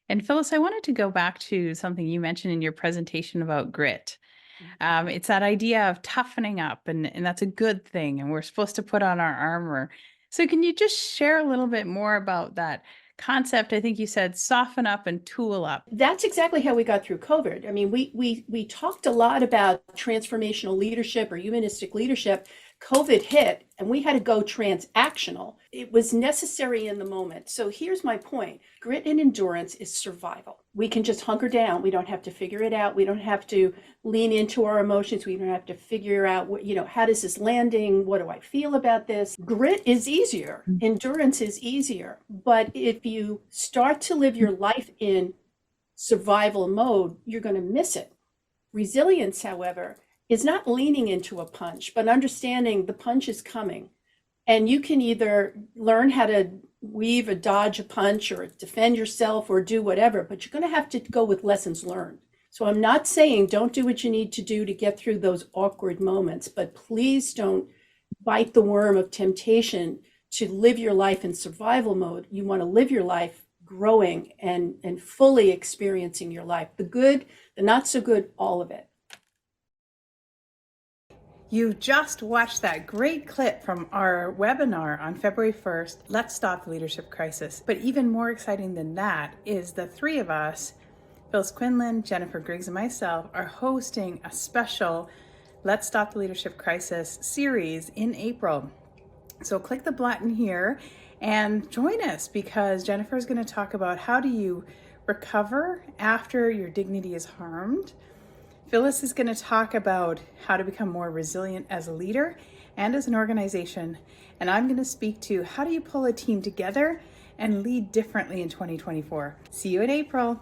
And Phyllis, I wanted to go back to something you mentioned in your presentation about grit. It's that idea of toughening up, and that's a good thing. And we're supposed to put on our armor. So, can you just share a little bit more about that concept? I think you said soften up and tool up. That's exactly how we got through COVID. I mean, we talked a lot about transformational leadership or humanistic leadership. COVID hit and we had to go transactional. It was necessary in the moment. So here's my point. Grit and endurance is survival. We can just hunker down. We don't have to figure it out. We don't have to lean into our emotions. We don't have to figure out what, how does this landing? What do I feel about this? Grit is easier. Endurance is easier. But if you start to live your life in survival mode, you're going to miss it. Resilience, however, is not leaning into a punch, but understanding the punch is coming. And you can either learn how to weave or dodge a punch or defend yourself or do whatever, but you're going to have to go with lessons learned. So I'm not saying don't do what you need to do to get through those awkward moments, but please don't bite the worm of temptation to live your life in survival mode. You want to live your life growing and fully experiencing your life, the good, the not so good, all of it. You've just watched that great clip from our webinar on February 1st, Let's Stop the Leadership Crisis. But even more exciting than that is the three of us, Phyllis Quinlan, Jennifer Griggs, and myself, are hosting a special Let's Stop the Leadership Crisis series in April. So click the button here and join us, because Jennifer is going to talk about how do you recover after your dignity is harmed. Phyllis is going to talk about how to become more resilient as a leader and as an organization. And I'm going to speak to how do you pull a team together and lead differently in 2024. See you in April.